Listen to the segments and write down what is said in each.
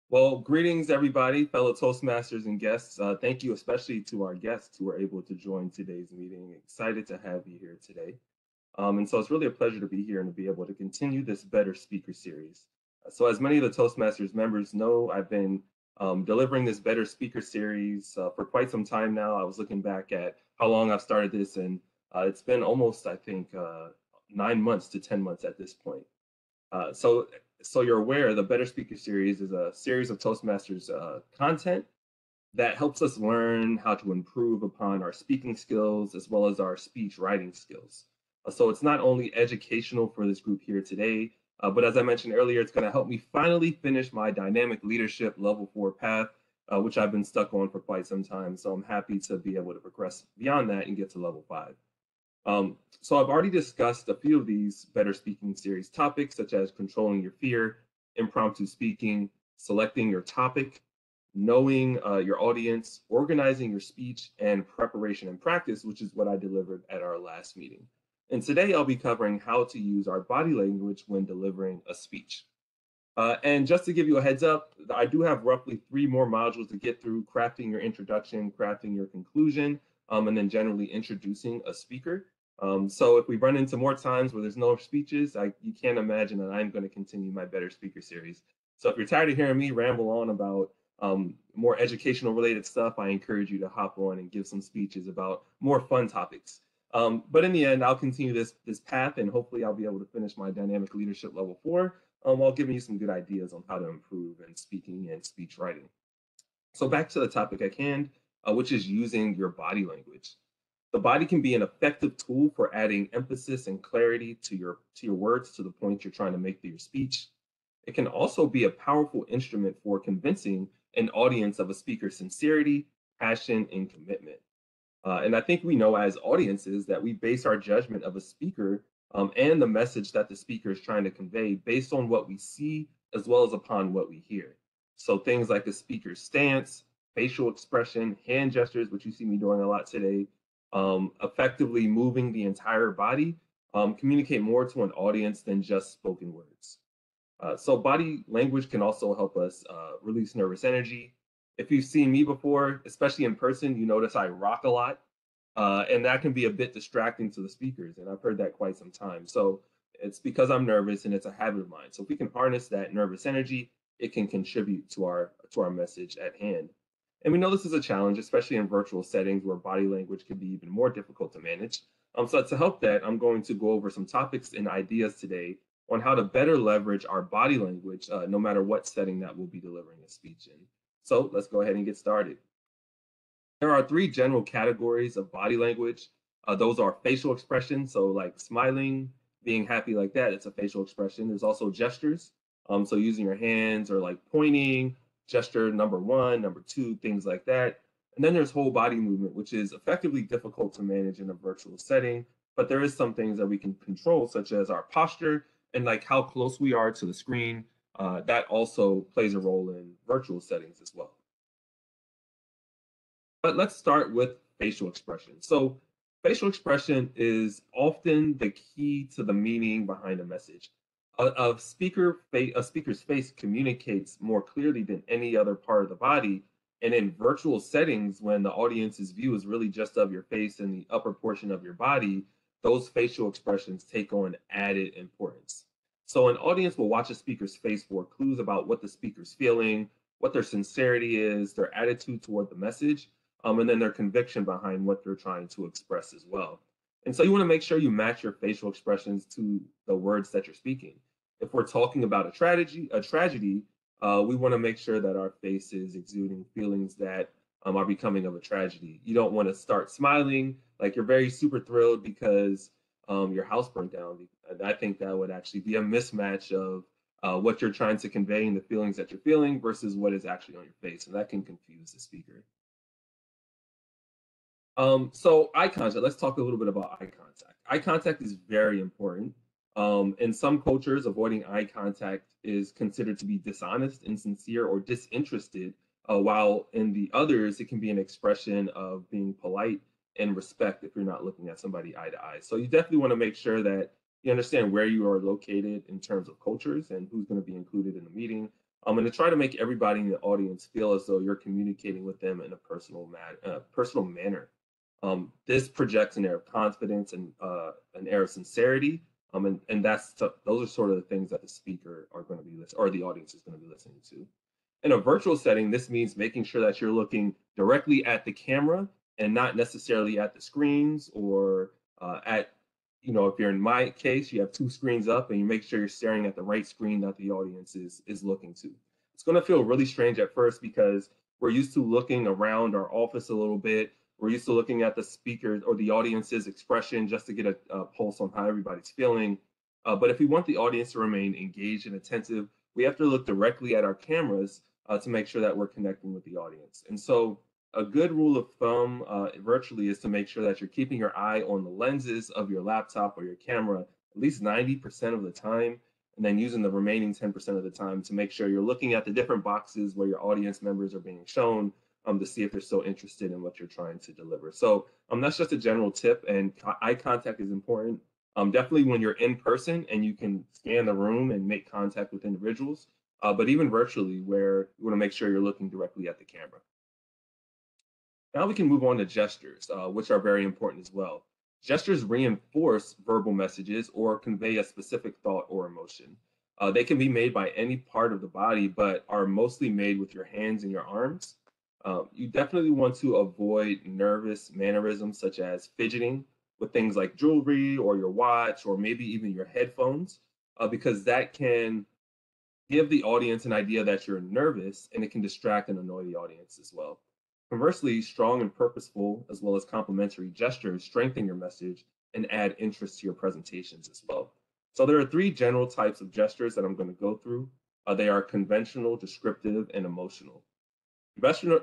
Well, greetings, everybody, fellow Toastmasters and guests. Thank you, especially to our guests who are able to join today's meeting. Excited to have you here today. And so it's really a pleasure to be here and to be able to continue this Better Speaker series. So, as many of the Toastmasters members know, I've been delivering this Better Speaker series for quite some time now. I was looking back at how long I've started this, and it's been almost, I think, 9 months to 10 months at this point. So you're aware, the Better Speaker series is a series of Toastmasters content that helps us learn how to improve upon our speaking skills as well as our speech writing skills. So it's not only educational for this group here today, but as I mentioned earlier, it's going to help me finally finish my dynamic leadership level 4 path, which I've been stuck on for quite some time. So I'm happy to be able to progress beyond that and get to level 5. So I've already discussed a few of these Better Speaking series topics, such as controlling your fear, impromptu speaking, selecting your topic, knowing your audience, organizing your speech, and preparation and practice, which is what I delivered at our last meeting. And today I'll be covering how to use our body language when delivering a speech. And just to give you a heads up, I do have roughly 3 more modules to get through: crafting your introduction, crafting your conclusion, and then generally introducing a speaker. So if we run into more times where there's no speeches, you can't imagine that I'm going to continue my Better Speaker series. So if you're tired of hearing me ramble on about more educational related stuff, I encourage you to hop on and give some speeches about more fun topics. But in the end, I'll continue this path, and hopefully I'll be able to finish my dynamic leadership level 4 while giving you some good ideas on how to improve in speaking and speech writing. So back to the topic at hand, which is using your body language. The body can be an effective tool for adding emphasis and clarity to your words, to the point you're trying to make through your speech. It can also be a powerful instrument for convincing an audience of a speaker's sincerity, passion, and commitment. And I think we know as audiences that we base our judgment of a speaker and the message that the speaker is trying to convey based on what we see as well as upon what we hear. So things like the speaker's stance, facial expression, hand gestures, which you see me doing a lot today, effectively moving the entire body, communicate more to an audience than just spoken words. So body language can also help us release nervous energy. If you've seen me before, especially in person, you notice I rock a lot, and that can be a bit distracting to the speakers. And I've heard that quite some time. So it's because I'm nervous, and it's a habit of mine. So if we can harness that nervous energy, it can contribute to our message at hand. And we know this is a challenge, especially in virtual settings where body language can be even more difficult to manage. So to help that, I'm going to go over some topics and ideas today on how to better leverage our body language, no matter what setting that we'll be delivering a speech in. So let's go ahead and get started. There are 3 general categories of body language. Those are facial expressions, so like smiling, being happy like that, it's a facial expression. There's also gestures, so using your hands or like pointing, gesture number 1, number 2, things like that. And then there's whole body movement, which is effectively difficult to manage in a virtual setting, but there is some things that we can control, such as our posture and like how close we are to the screen. That also plays a role in virtual settings as well. But let's start with facial expression. So, facial expression is often the key to the meaning behind a message. A speaker's face communicates more clearly than any other part of the body. And in virtual settings, when the audience's view is really just of your face and the upper portion of your body, those facial expressions take on added importance. So, an audience will watch a speaker's face for clues about what the speaker's feeling, what their sincerity is, their attitude toward the message, and then their conviction behind what they're trying to express as well. And so you want to make sure you match your facial expressions to the words that you're speaking. If we're talking about a tragedy, we want to make sure that our face is exuding feelings that are becoming of a tragedy. You don't want to start smiling like you're very super thrilled because your house burnt down. And I think that would actually be a mismatch of what you're trying to convey and the feelings that you're feeling versus what is actually on your face, and that can confuse the speaker. So eye contact. Let's talk a little bit about eye contact. Eye contact is very important. In some cultures, avoiding eye contact is considered to be dishonest, insincere, or disinterested, while in the others, it can be an expression of being polite and respect if you're not looking at somebody eye to eye. So you definitely want to make sure that you understand where you are located in terms of cultures and who's going to be included in the meeting. And to try to make everybody in the audience feel as though you're communicating with them in a personal manner. This projects an air of confidence and an air of sincerity. And those are sort of the things that the speaker are going to be listening, or the audience is going to be listening to. In a virtual setting, this means making sure that you're looking directly at the camera and not necessarily at the screens or at, if you're in my case, you have two screens up and you make sure you're staring at the right screen that the audience is looking to. It's going to feel really strange at first because we're used to looking around our office a little bit. We're used to looking at the speakers or the audience's expression just to get a pulse on how everybody's feeling. But if we want the audience to remain engaged and attentive, we have to look directly at our cameras to make sure that we're connecting with the audience. And so, a good rule of thumb virtually is to make sure that you're keeping your eye on the lenses of your laptop or your camera at least 90% of the time, and then using the remaining 10% of the time to make sure you're looking at the different boxes where your audience members are being shown to see if they're still interested in what you're trying to deliver. So that's just a general tip, and eye contact is important. Definitely when you're in person and you can scan the room and make contact with individuals, but even virtually where you want to make sure you're looking directly at the camera. Now we can move on to gestures, which are very important as well. Gestures reinforce verbal messages or convey a specific thought or emotion. They can be made by any part of the body, but are mostly made with your hands and your arms. You definitely want to avoid nervous mannerisms such as fidgeting with things like jewelry or your watch or maybe even your headphones, because that can give the audience an idea that you're nervous and it can distract and annoy the audience as well. Conversely, strong and purposeful, as well as complimentary gestures, strengthen your message and add interest to your presentations as well. So, there are three general types of gestures that I'm going to go through. They are conventional, descriptive, and emotional.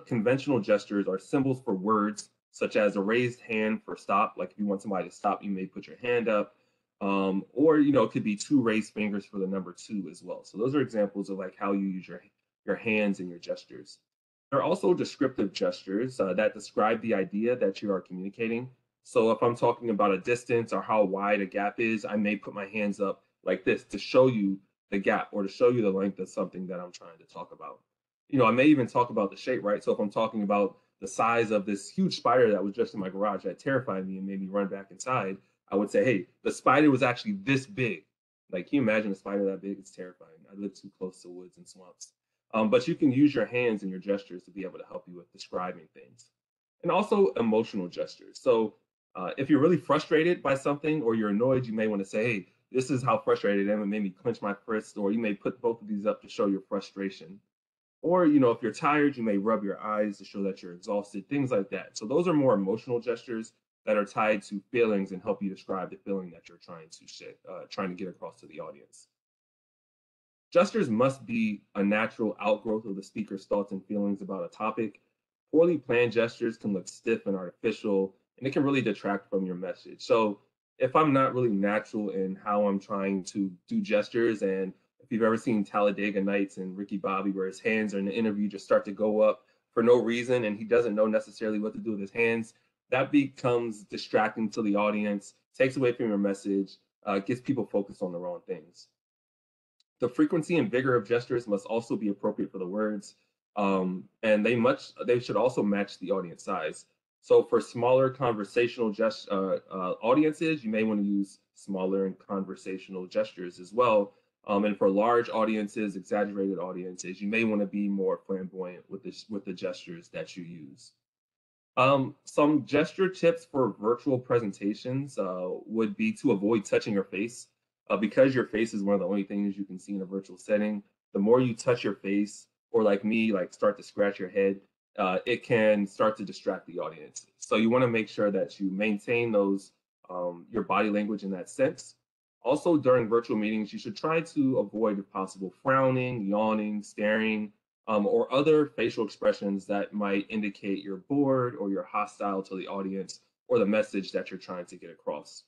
Conventional gestures are symbols for words, such as a raised hand for stop. Like if you want somebody to stop, you may put your hand up. Or it could be two raised fingers for the number two as well. So those are examples of like how you use your hands and your gestures. There are also descriptive gestures that describe the idea that you are communicating. So if I'm talking about a distance or how wide a gap is, I may put my hands up like this to show you the gap or to show you the length of something that I'm trying to talk about. I may even talk about the shape, right? So if I'm talking about the size of this huge spider that was just in my garage that terrified me and made me run back inside, I would say, hey, the spider was actually this big. Like, can you imagine a spider that big? It's terrifying. I live too close to woods and swamps. But you can use your hands and your gestures to be able to help you with describing things. And also emotional gestures. So if you're really frustrated by something or you're annoyed, you may want to say, hey, this is how frustrated I am. It made me clench my fist, or you may put both of these up to show your frustration. Or, if you're tired, you may rub your eyes to show that you're exhausted, things like that. So those are more emotional gestures that are tied to feelings and help you describe the feeling that you're trying to get across to the audience. Gestures must be a natural outgrowth of the speaker's thoughts and feelings about a topic. Poorly planned gestures can look stiff and artificial, and it can really detract from your message. So, if I'm not really natural in how I'm trying to do gestures, and if you've ever seen Talladega Nights and Ricky Bobby, where his hands are in the interview just start to go up for no reason, and he doesn't know necessarily what to do with his hands, that becomes distracting to the audience, takes away from your message, gets people focused on the wrong things. The frequency and vigor of gestures must also be appropriate for the words, and they should also match the audience size. So for smaller audiences, you may want to use smaller and conversational gestures as well. And for large audiences, exaggerated audiences, you may want to be more flamboyant with the gestures that you use. Some gesture tips for virtual presentations would be to avoid touching your face. Because your face is one of the only things you can see in a virtual setting, the more you touch your face, or like me, like start to scratch your head, it can start to distract the audience. So you want to make sure that you maintain your body language in that sense. Also, during virtual meetings, you should try to avoid, if possible, frowning, yawning, staring, or other facial expressions that might indicate you're bored or you're hostile to the audience or the message that you're trying to get across.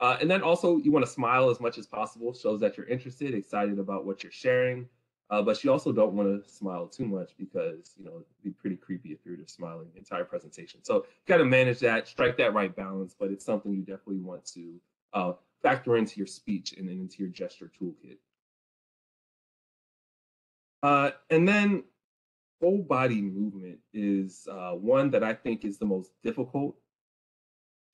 And then also, you want to smile as much as possible, shows that you're interested, excited about what you're sharing. But you also don't want to smile too much because, it'd be pretty creepy if you're just smiling the entire presentation. So you got to manage that, strike that right balance, but it's something you definitely want to factor into your speech and into your gesture toolkit. And then whole body movement is one that I think is the most difficult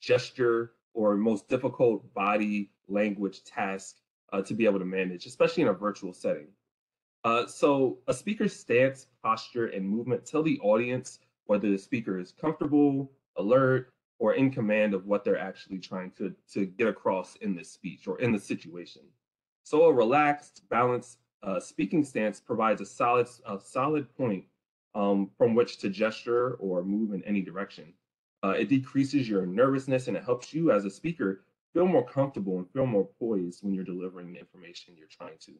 gesture or most difficult body language task to be able to manage, especially in a virtual setting. So a speaker's stance, posture, and movement tell the audience whether the speaker is comfortable, alert, or in command of what they're actually trying to get across in this speech or in the situation. So a relaxed, balanced speaking stance provides a solid point from which to gesture or move in any direction. It decreases your nervousness and it helps you as a speaker feel more comfortable and feel more poised when you're delivering the information you're trying to.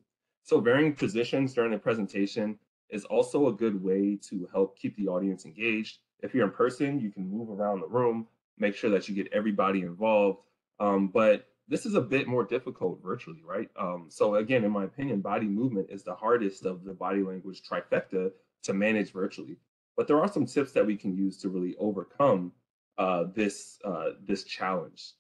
So varying positions during the presentation is also a good way to help keep the audience engaged. If you're in person, you can move around the room, make sure that you get everybody involved. But this is a bit more difficult virtually, right? So again, in my opinion, body movement is the hardest of the body language trifecta to manage virtually. But there are some tips that we can use to really overcome this challenge.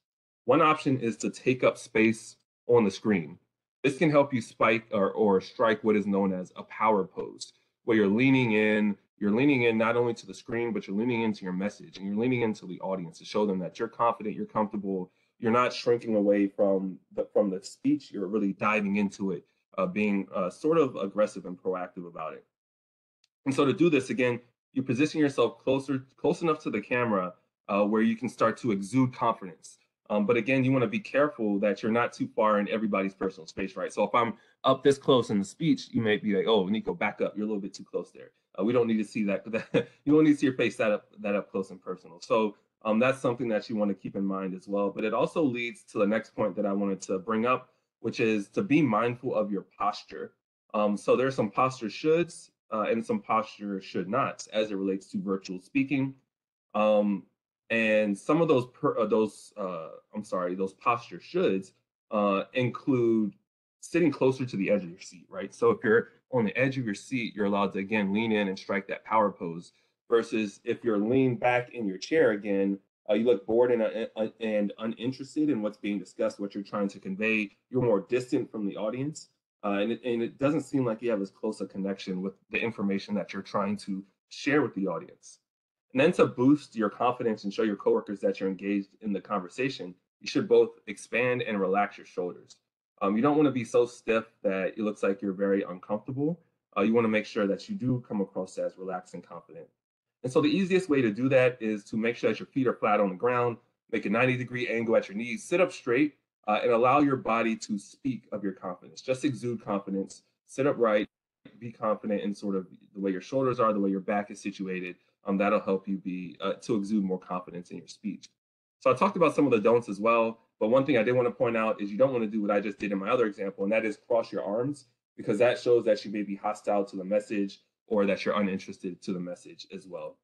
One option is to take up space on the screen. This can help you spike or strike what is known as a power pose, where you're leaning in. You're leaning in not only to the screen, but you're leaning into your message and you're leaning into the audience to show them that you're confident, you're comfortable, you're not shrinking away from the speech. You're really diving into it, being sort of aggressive and proactive about it. And so to do this again, you position yourself close enough to the camera where you can start to exude confidence. But again, you want to be careful that you're not too far in everybody's personal space, right? So if I'm up this close in the speech, you may be like, "Oh, Nico, back up. You're a little bit too close there. We don't need to see that. You don't need to see your face that up close and personal." So that's something that you want to keep in mind as well. But it also leads to the next point that I wanted to bring up, which is to be mindful of your posture. So there's some posture shoulds and some posture should nots as it relates to virtual speaking. Um, and some of those posture shoulds include sitting closer to the edge of your seat, right? So if you're on the edge of your seat, you're allowed to again lean in and strike that power pose. Versus if you're leaned back in your chair again, you look bored and uninterested in what's being discussed, what you're trying to convey. You're more distant from the audience, and it doesn't seem like you have as close a connection with the information that you're trying to share with the audience. And then to boost your confidence and show your coworkers that you're engaged in the conversation, you should both expand and relax your shoulders. You don't want to be so stiff that it looks like you're very uncomfortable. You want to make sure that you do come across as relaxed and confident. And so the easiest way to do that is to make sure that your feet are flat on the ground, make a 90-degree angle at your knees, sit up straight, and allow your body to speak of your confidence. Just exude confidence, sit upright, be confident in sort of the way your shoulders are, the way your back is situated. That'll help you be to exude more confidence in your speech. So I talked about some of the don'ts as well, but one thing I did want to point out is you don't want to do what I just did in my other example, and that is cross your arms because that shows that you may be hostile to the message or that you're uninterested to the message as well.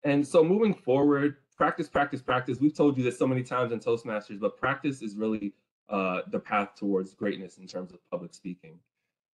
And so moving forward, practice, practice, practice. We've told you this so many times in Toastmasters, but practice is really the path towards greatness in terms of public speaking.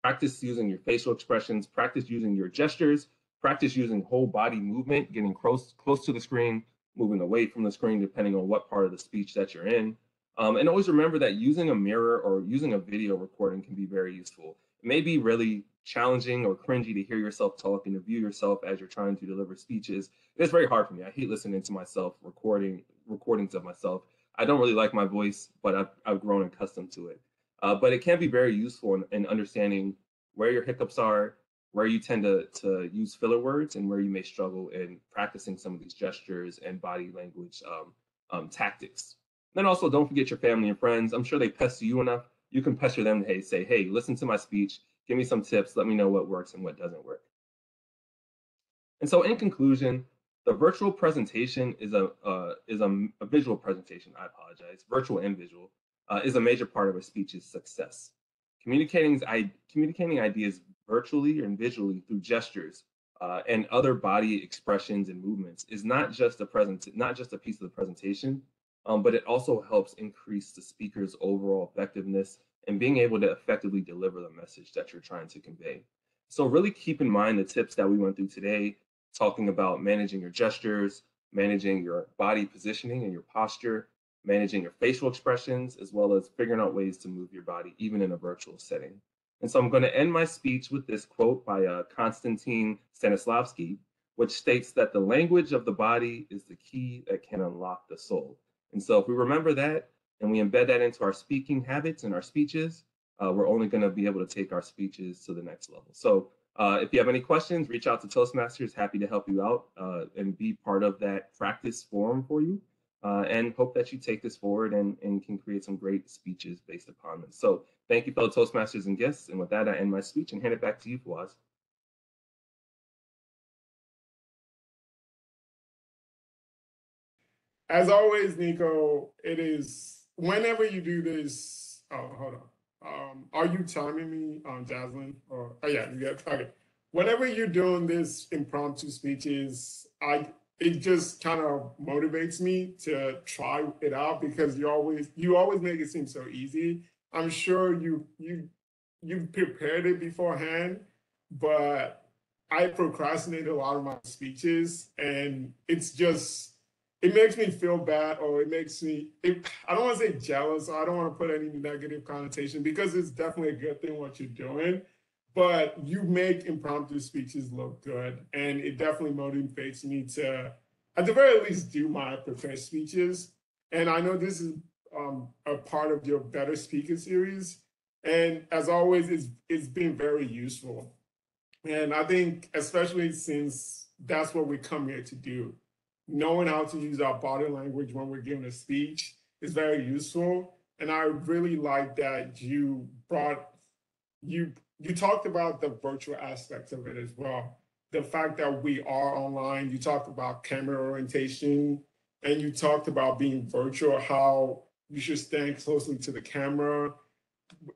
Practice using your facial expressions, practice using your gestures, practice using whole body movement, getting close to the screen, moving away from the screen, depending on what part of the speech that you're in. And always remember that using a mirror or using a video recording can be very useful. It may be really challenging or cringy to hear yourself talk and to view yourself as you're trying to deliver speeches. It's very hard for me. I hate listening to myself recordings of myself. I don't really like my voice, but I've grown accustomed to it. But it can be very useful in understanding where your hiccups are, where you tend to use filler words, and where you may struggle in practicing some of these gestures and body language tactics. Then also don't forget your family and friends. I'm sure they pester you enough. You can pester them. Hey, say, hey, listen to my speech. Give me some tips. Let me know what works and what doesn't work. And so, in conclusion, the virtual presentation is a visual presentation. I apologize. Virtual and visual is a major part of a speech's success. Communicating ideas virtually and visually through gestures and other body expressions and movements is not just a piece of the presentation, but it also helps increase the speaker's overall effectiveness and being able to effectively deliver the message that you're trying to convey. So really keep in mind the tips that we went through today, talking about managing your gestures, managing your body positioning and your posture, managing your facial expressions, as well as figuring out ways to move your body, even in a virtual setting. And so I'm going to end my speech with this quote by Konstantin Stanislavski, which states that the language of the body is the key that can unlock the soul. And so if we remember that and we embed that into our speaking habits and our speeches, we're only going to be able to take our speeches to the next level. So if you have any questions, reach out to Toastmasters. Happy to help you out and be part of that practice forum for you. And hope that you take this forward and can create some great speeches based upon this. So thank you, fellow Toastmasters and guests. And with that, I end my speech and hand it back to you, Fawaz. As always, Nico, it is whenever you do this. Oh, hold on. Are you timing me on Jaslyn? Or oh yeah, you got okay. Whenever you're doing this impromptu speeches, it just kind of motivates me to try it out because you always make it seem so easy. I'm sure you prepared it beforehand, but I procrastinate a lot of my speeches, and it makes me feel bad, or I don't want to say jealous, or I don't want to put any negative connotation because it's definitely a good thing what you're doing, but you make impromptu speeches look good, and it definitely motivates me to at the very least do my prepared speeches. And I know this is a part of your Better Speaker series, and as always, it's been very useful. And I think, especially since that's what we come here to do, knowing how to use our body language when we're giving a speech is very useful. And I really like that you talked about the virtual aspects of it as well. The fact that we are online, you talked about camera orientation, and you talked about being virtual, how you should stand closely to the camera.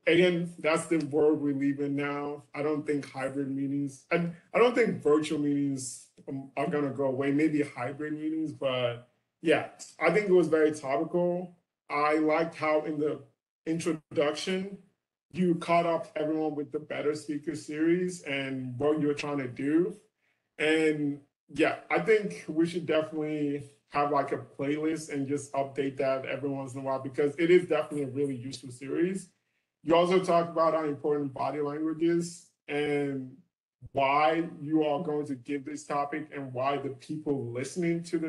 Again, that's the world we live in now. I don't think hybrid meetings, and I don't think virtual meetings are gonna go away. Maybe hybrid meetings, but yeah, I think it was very topical. I liked how in the introduction you caught up everyone with the Better Speaker series and what you're trying to do. And yeah, I think we should definitely have like a playlist and just update that every once in a while because it is definitely a really useful series. You also talked about how important body language is and why you are going to give this topic and why the people listening to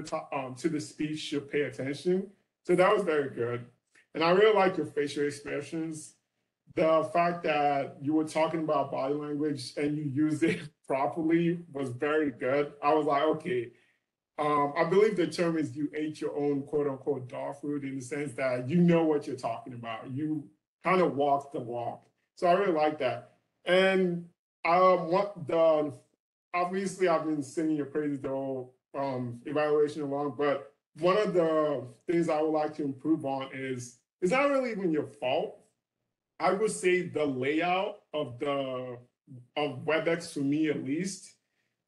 to the speech should pay attention. So that was very good. And I really like your facial expressions. The fact that you were talking about body language and you used it properly was very good. I was like, okay, I believe the term is you ate your own quote unquote dog food in the sense that you know what you're talking about. You kind of walk the walk. So I really like that. And what the obviously I've been singing your praises the whole evaluation along, but one of the things I would like to improve on is it's not really even your fault. I would say the layout of WebEx for me at least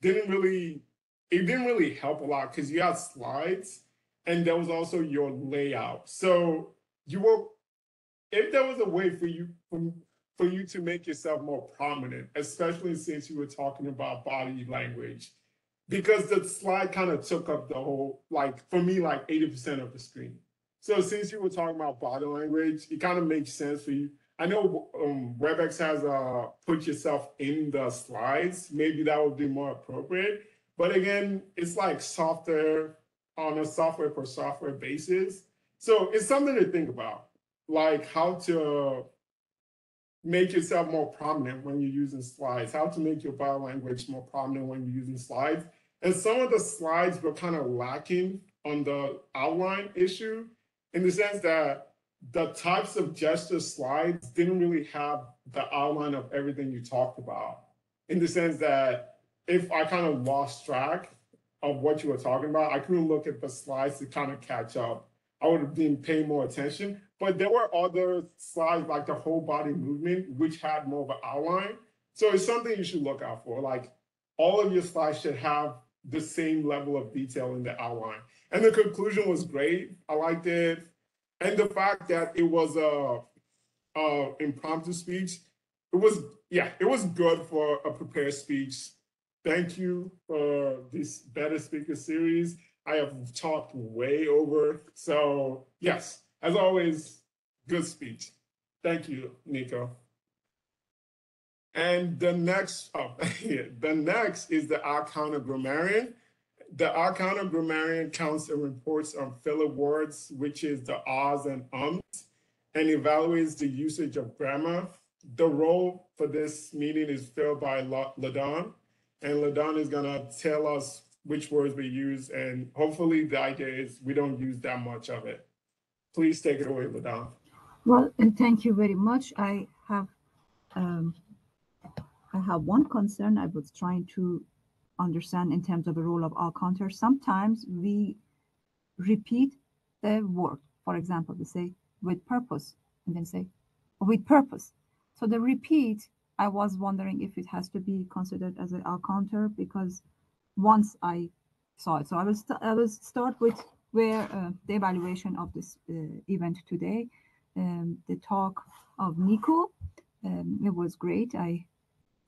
didn't really it didn't really help a lot because you had slides and there was also your layout. So you were if there was a way for you to make yourself more prominent, especially since you were talking about body language, because the slide kind of took up the whole, like for me, like 80% of the screen. So since you were talking about body language, it kind of makes sense for you. I know WebEx has put yourself in the slides. Maybe that would be more appropriate. But again, it's like software on a software per software basis. So it's something to think about, like how to make yourself more prominent when you're using slides, how to make your body language more prominent when you're using slides. And some of the slides were kind of lacking on the outline issue in the sense that the types of gesture slides didn't really have the outline of everything you talked about. In the sense that if I kind of lost track of what you were talking about, I couldn't look at the slides to kind of catch up. I would have been paying more attention. But there were other slides like the whole body movement, which had more of an outline. So it's something you should look out for. Like all of your slides should have the same level of detail in the outline. And the conclusion was great. I liked it. And the fact that it was a impromptu speech, it was good for a prepared speech. Thank you for this Better Speaker series. I have talked way over. So yes, as always, good speech. Thank you, Nico. And the next, the next is the Our Counter Grammarian. The Our Counter Grammarian counts and reports on filler words, which is the ahs and ums, and evaluates the usage of grammar. The role for this meeting is filled by LaDon, and LaDon is gonna tell us which words we use, and hopefully the idea is we don't use that much of it. Please take it away, LaDon. Well, and thank you very much. I have one concern I was trying to understand in terms of the role of our counter. Sometimes we repeat the word. For example, we say with purpose and then say with purpose. So the repeat, I was wondering if it has to be considered as our counter, because once I saw it. So I will start with where the evaluation of this event today, the talk of Nico. It was great. I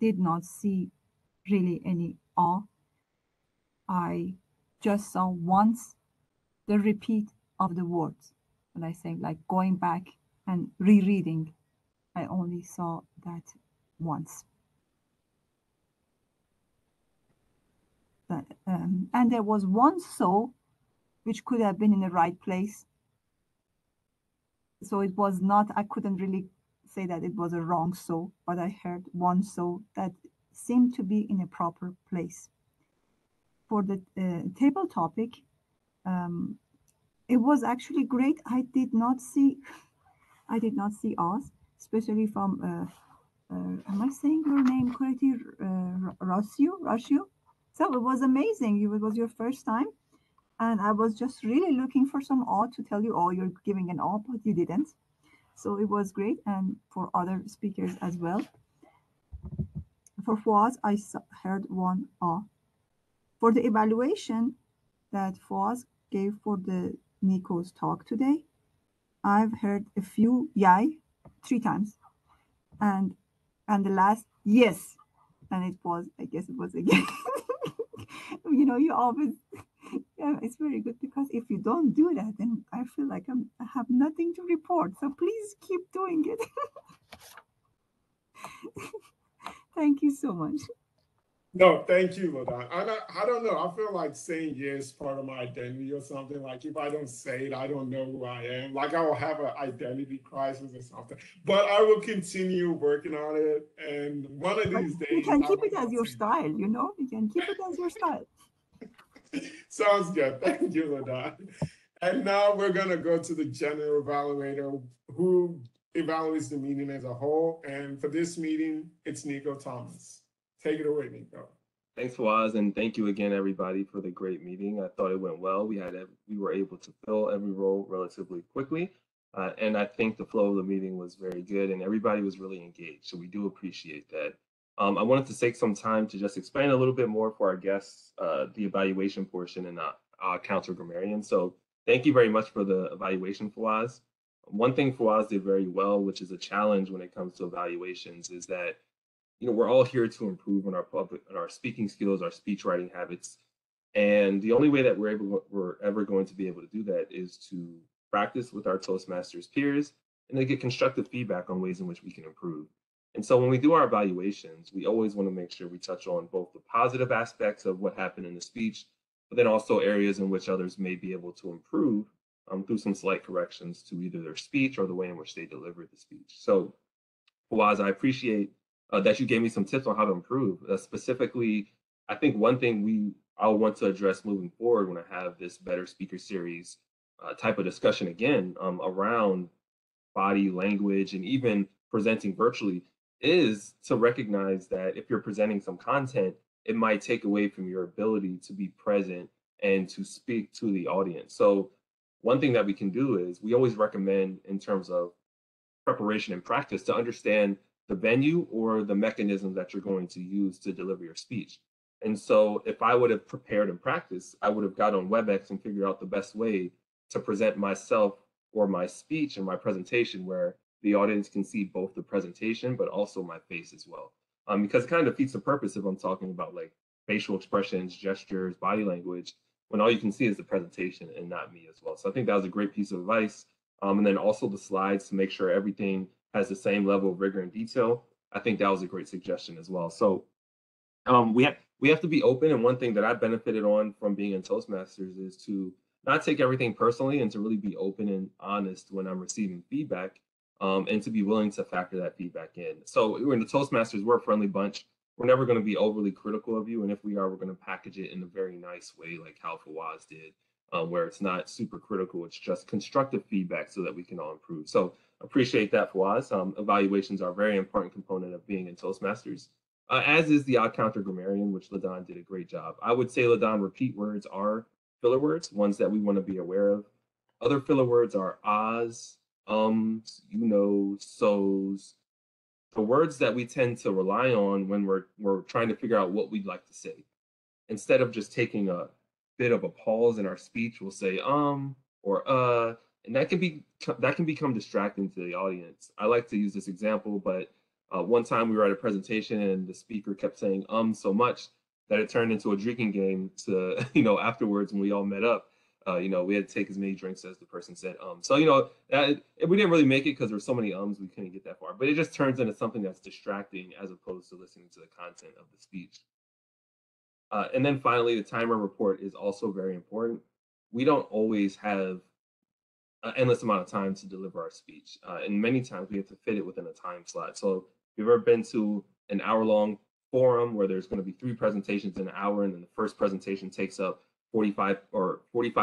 did not see really any awe. I just saw once the repeat of the words. When I say like going back and rereading, I only saw that once. And there was one so, which could have been in the right place. So it was not, I couldn't really say that it was a wrong so, but I heard one so that seemed to be in a proper place. For the table topic, it was actually great. I did not see us, especially from, am I saying your name correctly? Rasio? So it was amazing. It was your first time. And I was just really looking for some awe to tell you, oh, you're giving an awe, but you didn't. So it was great. And for other speakers as well. For Fawaz, I heard one awe. For the evaluation that Fawaz gave for the Nico's talk today, I've heard a few yay 3 times. And the last yes. And it was, I guess it was again. You know, you always, yeah, it's very good, because if you don't do that, then I feel like I have nothing to report. So please keep doing it. Thank you so much. No, thank you, LaDon. I don't know. I feel like saying yes is part of my identity or something. Like if I don't say it, I don't know who I am. Like I will have an identity crisis or something. But I will continue working on it. And one of these days, you can keep it as your style. You know, you can keep it as your style. Sounds good. Thank you, LaDon. And now we're gonna go to the general evaluator who evaluates the meeting as a whole. And for this meeting, it's Nico Thomas. Take it away, Nico. Thanks, Fawaz, and thank you again, everybody, for the great meeting. I thought it went well. We were able to fill every role relatively quickly, and I think the flow of the meeting was very good, and everybody was really engaged. So we do appreciate that. I wanted to take some time to just explain a little bit more for our guests, the evaluation portion and counter grammarian. So thank you very much for the evaluation, Fawaz. One thing Fawaz did very well, which is a challenge when it comes to evaluations, is that we're all here to improve on our speaking skills, our speech writing habits. And the only way that we're ever going to be able to do that is to practice with our Toastmasters peers and to get constructive feedback on ways in which we can improve. And so when we do our evaluations, we always want to make sure we touch on both the positive aspects of what happened in the speech, but then also areas in which others may be able to improve through some slight corrections to either their speech or the way in which they delivered the speech. So Fawaz, I appreciate that you gave me some tips on how to improve. Specifically, I think one thing I'll want to address moving forward when I have this Better Speaker Series type of discussion again around body language and even presenting virtually is to recognize that if you're presenting some content, it might take away from your ability to be present and to speak to the audience. So one thing that we can do is we always recommend in terms of preparation and practice to understand the venue or the mechanism that you're going to use to deliver your speech. And so if I would have prepared and practiced, I would have got on WebEx and figured out the best way to present myself or my speech and my presentation where the audience can see both the presentation, but also my face as well. Because it kind of defeats the purpose if I'm talking about like facial expressions, gestures, body language, when all you can see is the presentation and not me as well. So I think that was a great piece of advice. And then also the slides to make sure everything has the same level of rigor and detail. I think that was a great suggestion as well. So we have to be open, and one thing that I benefited on from being in Toastmasters is to not take everything personally and to really be open and honest when I'm receiving feedback, and to be willing to factor that feedback in. So we're in the Toastmasters, we're a friendly bunch. We're never going to be overly critical of you, and if we are, we're going to package it in a very nice way, like how Fawaz did, where it's not super critical. It's just constructive feedback so that we can all improve. So appreciate that, Fawaz. Evaluations are a very important component of being in Toastmasters, as is the odd counter grammarian, which LaDon did a great job. I would say, LaDon, repeat words are filler words, ones that we want to be aware of. Other filler words are ahs, you know, so's, the words that we tend to rely on when we're trying to figure out what we'd like to say. Instead of just taking a bit of a pause in our speech, we'll say or and that can become distracting to the audience. I like to use this example, but one time we were at a presentation and the speaker kept saying so much that it turned into a drinking game to, afterwards when we all met up, we had to take as many drinks as the person said So, we didn't really make it because there were so many we couldn't get that far. But it just turns into something that's distracting as opposed to listening to the content of the speech. And then finally, the timer report is also very important. We don't always have an endless amount of time to deliver our speech. And many times we have to fit it within a time slot. So if you've ever been to an hour-long forum where there's going to be 3 presentations in an hour, and then the first presentation takes up 45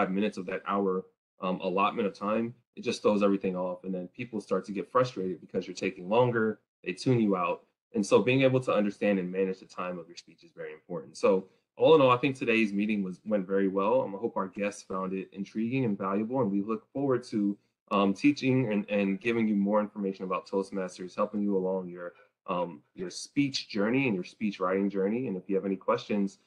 minutes of that hour allotment of time, it just throws everything off. And then people start to get frustrated because you're taking longer, they tune you out. And so being able to understand and manage the time of your speech is very important. So all in all, I think today's meeting went very well. I hope our guests found it intriguing and valuable, and we look forward to teaching and giving you more information about Toastmasters, helping you along your speech journey and your speech writing journey. And if you have any questions,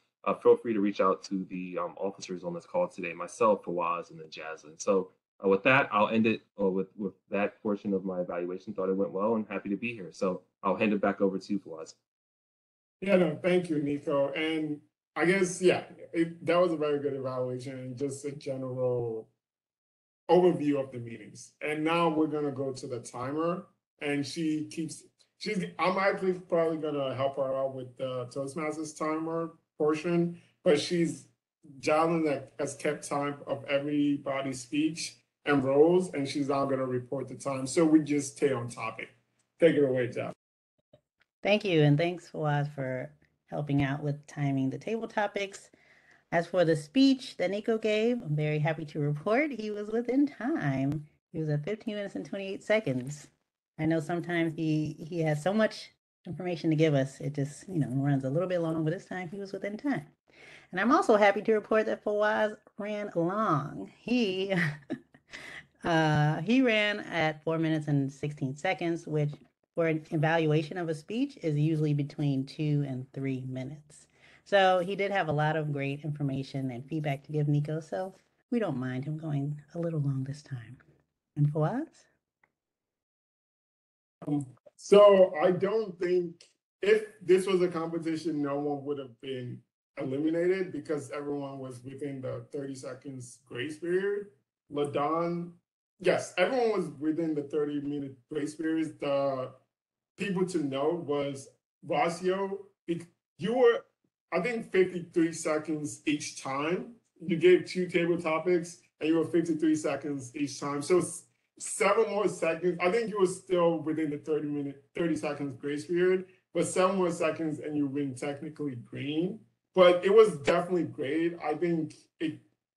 feel free to reach out to the officers on this call today, myself, Fawaz, and then Jaslyn. So with that, I'll end it with that portion of my evaluation. Thought it went well and happy to be here. So I'll hand it back over to you, Fawaz. Yeah, no, thank you, Nico. And I guess, that was a very good evaluation and just a general overview of the meetings. And now we're gonna go to the timer, and I'm actually probably gonna help her out with the Toastmasters timer portion, but Jaslyn that has kept time of everybody's speech and roles, and she's now gonna report the time. So we just stay on topic. Take it away, Jaslyn. Thank you, and thanks, Fawaz, for helping out with timing the table topics. As for the speech that Nico gave, I'm very happy to report he was within time. He was at 15 minutes and 28 seconds. I know sometimes he has so much information to give us, it just, runs a little bit long, but this time he was within time. And I'm also happy to report that Fawaz ran long. He ran at 4 minutes and 16 seconds, which for an evaluation of a speech is usually between 2 and 3 minutes. So he did have a lot of great information and feedback to give Nico, so we don't mind him going a little long this time. And Fawaz? So I don't think if this was a competition, no one would have been eliminated because everyone was within the 30 seconds grace period. LaDon, yes, everyone was within the 30-minute grace period. The people to know was Rocio. You were, I think, 53 seconds each time. You gave 2 table topics and you were 53 seconds each time. So 7 more seconds. I think you were still within the 30 seconds grace period, but 7 more seconds and you win technically green. But it was definitely great. I think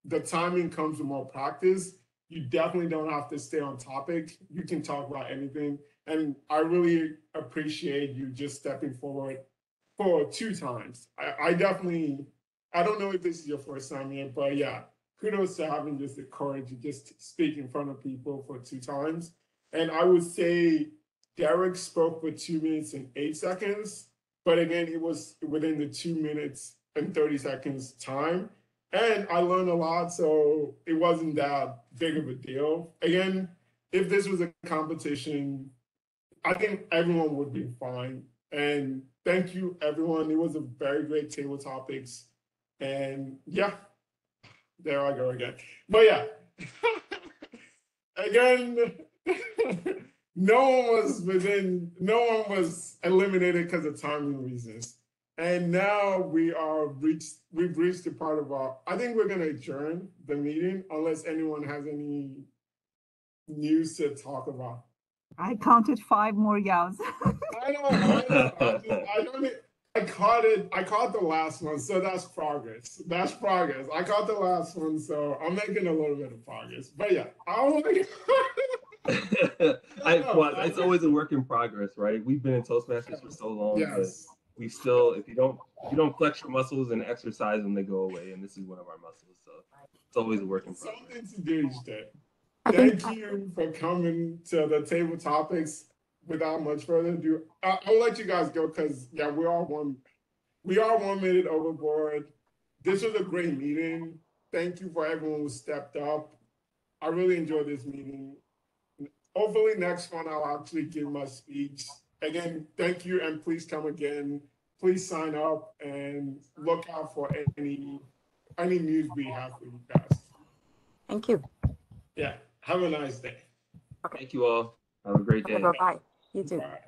the timing comes with more practice. You definitely don't have to stay on topic. You can talk about anything. And I really appreciate you just stepping forward for 2 times. I don't know if this is your first time here, but yeah, kudos to having just the courage to just speak in front of people for 2 times. And I would say Derek spoke for 2 minutes and 8 seconds, but again, it was within the 2 minutes and 30 seconds time. And I learned a lot, so it wasn't that big of a deal. Again, if this was a competition, I think everyone would be fine. And thank you, everyone. It was a very great table topics. And yeah, there I go again. But yeah, again, no one was eliminated because of timing reasons. And now we've reached the part of I think we're gonna adjourn the meeting unless anyone has any news to talk about. I counted 5 more yows. I caught it. I caught the last one, so that's progress. That's progress. I caught the last one, so I'm making a little bit of progress. But yeah, It's always a work in progress, right? We've been in Toastmasters for so long, yes. but we still, if you don't flex your muscles and exercise them, they go away. And this is one of our muscles, so it's always a work in progress. Something to do each day. Thank you for coming to the table topics. Without much further ado, I'll let you guys go because yeah, we are 1 minute overboard. This was a great meeting. Thank you for everyone who stepped up. I really enjoyed this meeting. Hopefully next one I'll actually give my speech. Again, thank you and please come again. Please sign up and look out for any news we have for you guys. Thank you. Yeah, have a nice day. Thank you all. Have a great day. Bye-bye. You too. Bye.